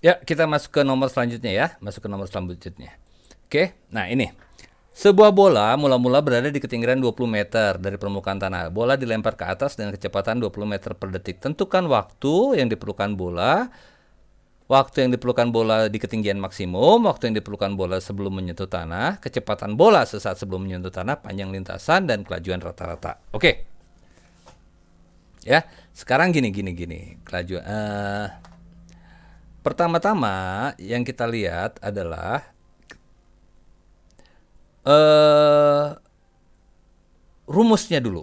Ya, kita masuk ke nomor selanjutnya ya. Masuk ke nomor selanjutnya. Oke, nah ini. Sebuah bola mula-mula berada di ketinggian 20 meter dari permukaan tanah. Bola dilempar ke atas dengan kecepatan 20 meter per detik. Tentukan waktu yang diperlukan bola di ketinggian maksimum, waktu yang diperlukan bola sebelum menyentuh tanah, kecepatan bola sesaat sebelum menyentuh tanah, panjang lintasan, dan kelajuan rata-rata. Oke, ya. Sekarang gini. Kelajuan. Pertama-tama yang kita lihat adalah rumusnya dulu.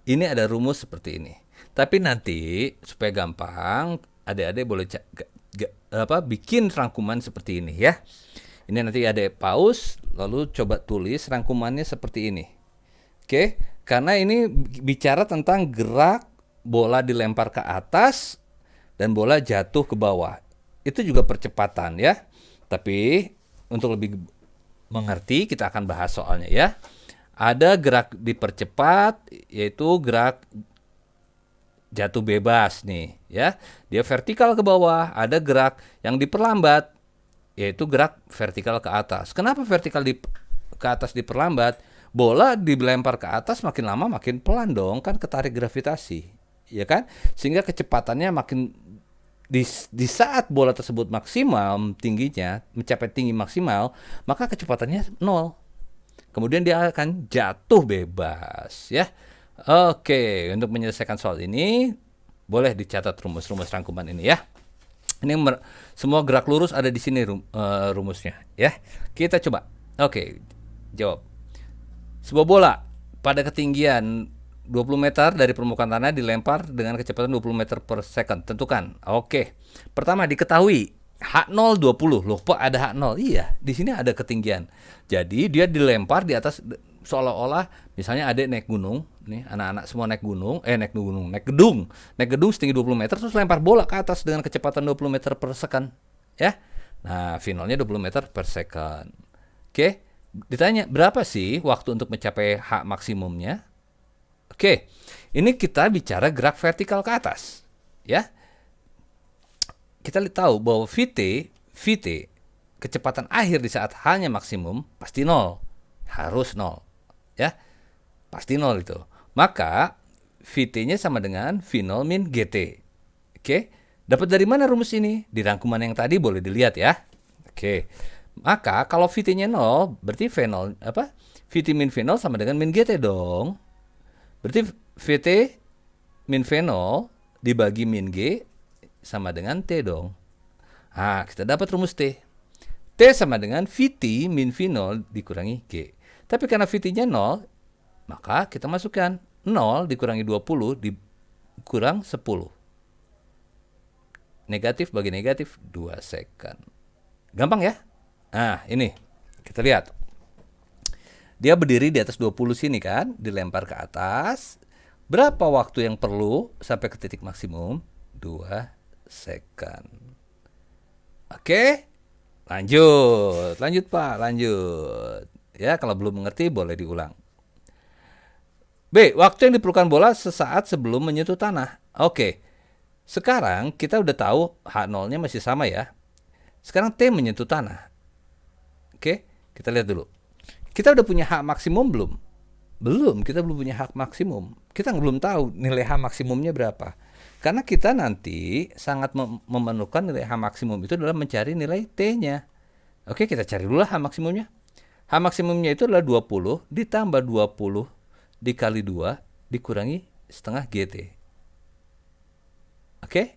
Ini ada rumus seperti ini. Tapi nanti supaya gampang, adik-adik boleh bikin rangkuman seperti ini ya. Ini nanti adik pause, lalu coba tulis rangkumannya seperti ini. Oke, karena ini bicara tentang gerak bola dilempar ke atas dan bola jatuh ke bawah. Itu juga percepatan ya. Tapi untuk lebih mengerti kita akan bahas soalnya ya. Ada gerak dipercepat, yaitu gerak jatuh bebas nih ya. Dia vertikal ke bawah. Ada gerak yang diperlambat, yaitu gerak vertikal ke atas. Kenapa vertikal ke atas diperlambat? Bola dilempar ke atas makin lama makin pelan dong, kan ketarik gravitasi, ya kan? Sehingga kecepatannya makin di saat bola tersebut maksimal tingginya, mencapai tinggi maksimal, maka kecepatannya 0. Kemudian dia akan jatuh bebas ya. Oke, untuk menyelesaikan soal ini boleh dicatat rumus-rumus rangkuman ini ya. Ini semua gerak lurus ada di sini rumusnya ya. Kita coba. Oke, jawab. Sebuah bola pada ketinggian 20 meter dari permukaan tanah dilempar dengan kecepatan 20 meter per second. Tentukan. Oke. Pertama diketahui H0 20. Loh, kok ada H0? Iya, di sini ada ketinggian. Jadi dia dilempar di atas seolah-olah misalnya adik naik gunung, nih anak-anak semua naik gedung setinggi 20 meter terus lempar bola ke atas dengan kecepatan 20 meter per second, ya. Nah, V0-nya 20 meter per second. Oke. Ditanya, berapa sih waktu untuk mencapai H maksimumnya? Oke. Ini kita bicara gerak vertikal ke atas, ya. Kita tahu bahwa VT kecepatan akhir di saat hanya maksimum pasti 0. Harus 0. Ya. Pasti 0 itu. Maka VT-nya sama dengan V0 min GT. Oke. Dapat dari mana rumus ini? Di rangkuman yang tadi boleh dilihat ya. Oke. Maka kalau VT-nya 0, berarti V0 VT min V0 sama dengan min GT dong. Berarti VT min V0 dibagi min G sama dengan T dong. Nah, kita dapat rumus T. T sama dengan VT min V0 dikurangi G. Tapi karena VT-nya 0, maka kita masukkan 0 dikurangi 20 dikurang 10. Negatif bagi negatif 2 second. Gampang ya? Nah, ini. Kita lihat. Dia berdiri di atas 20 sini kan, dilempar ke atas. Berapa waktu yang perlu sampai ke titik maksimum? 2 second. Oke, lanjut Pak, lanjut. Ya, kalau belum mengerti boleh diulang. B, waktu yang diperlukan bola sesaat sebelum menyentuh tanah. Oke, sekarang kita udah tahu H0-nya masih sama ya. Sekarang T menyentuh tanah. Oke, kita lihat dulu. Kita udah punya H maksimum belum? Belum, kita belum punya H maksimum. Kita belum tahu nilai H maksimumnya berapa. Karena kita nanti sangat memerlukan nilai H maksimum itu adalah mencari nilai T-nya. Oke, kita cari dulu H maksimumnya. H maksimumnya itu adalah 20 ditambah 20 dikali 2 dikurangi setengah GT. Oke,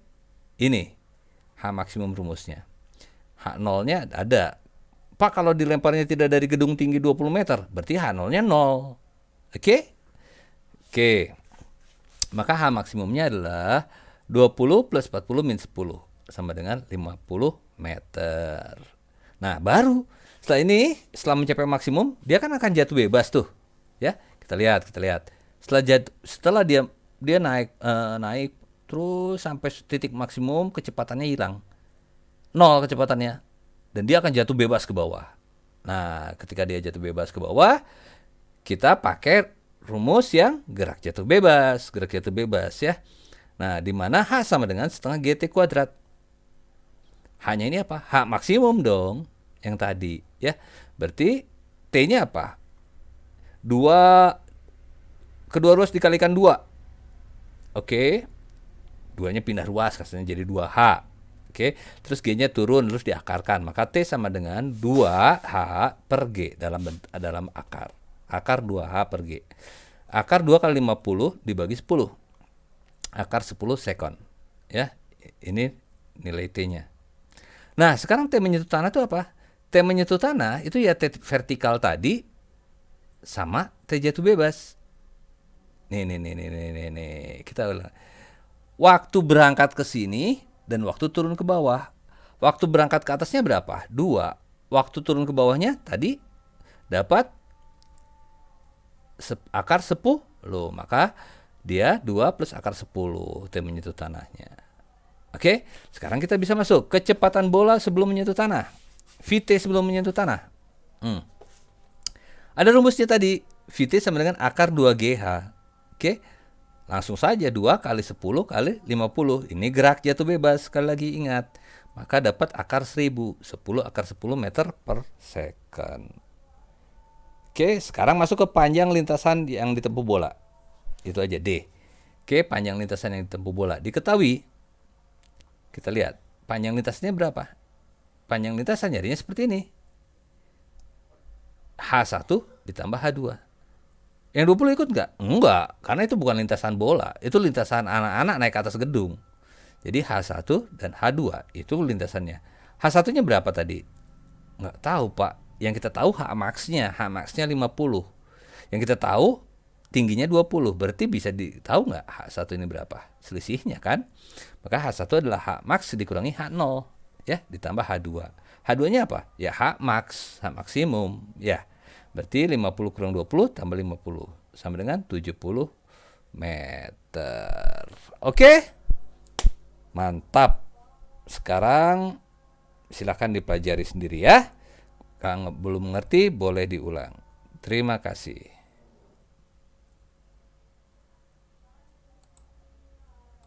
ini H maksimum rumusnya. H0-nya ada. Pak, kalau dilemparnya tidak dari gedung tinggi 20 meter, berarti H0-nya 0. Oke? Oke. Maka H maksimumnya adalah 20 plus 40 min 10 sama dengan 50 meter. Nah, baru setelah mencapai maksimum, dia kan akan jatuh bebas tuh. Ya, kita lihat. Setelah dia naik terus sampai titik maksimum, kecepatannya hilang. 0 kecepatannya. Dan dia akan jatuh bebas ke bawah. Nah, ketika dia jatuh bebas ke bawah, kita pakai rumus yang gerak jatuh bebas ya. Nah, di mana H sama dengan setengah GT kuadrat. H-nya ini apa? H maksimum dong, yang tadi ya. Berarti T-nya apa? 2, kedua ruas dikalikan 2. Oke. 2-nya pindah ruas, kasarnya jadi 2H. Oke, terus G-nya turun, terus diakarkan. Maka T sama dengan 2H per G dalam akar. Akar 2H per G. Akar 2 kali 50 dibagi 10. Akar 10 sekon. Ya, ini nilai T-nya. Nah, sekarang T menyentuh tanah itu apa? T menyentuh tanah itu ya T vertikal tadi sama T jatuh bebas. Nih. Kita ulang. Waktu berangkat ke sini dan waktu turun ke bawah. Waktu berangkat ke atasnya berapa? 2. Waktu turun ke bawahnya tadi dapat akar 10. Maka dia 2 plus akar 10 T menyentuh tanahnya. Oke, sekarang kita bisa masuk kecepatan bola sebelum menyentuh tanah. VT sebelum menyentuh tanah. Ada rumusnya tadi. VT sama dengan akar 2GH. Oke. Langsung saja 2 kali 10 kali 50. Ini gerak jatuh bebas, sekali lagi ingat. Maka dapat akar 1000. 10 akar 10 meter per second. Oke, sekarang masuk ke panjang lintasan yang ditempuh bola. Itu aja D. Oke, panjang lintasan yang ditempuh bola. Diketahui, kita lihat, panjang lintasannya berapa? Panjang lintasan jadinya seperti ini. H1 ditambah H2. Yang 20 ikut nggak? Enggak, karena itu bukan lintasan bola. Itu lintasan anak-anak naik ke atas gedung. Jadi H1 dan H2 itu lintasannya. H1-nya berapa tadi? Nggak tahu, Pak. Yang kita tahu H max-nya. H max-nya 50. Yang kita tahu tingginya 20. Berarti bisa ditahu nggak H1 ini berapa? Selisihnya kan? Maka H1 adalah H max dikurangi H0. Ya, ditambah H2. H2-nya apa? Ya H max, H maksimum. Ya. Berarti 50 kurang 20 tambah 50 sama dengan 70 meter. Oke? Mantap. Sekarang silakan dipelajari sendiri ya. Kalau belum mengerti boleh diulang. Terima kasih.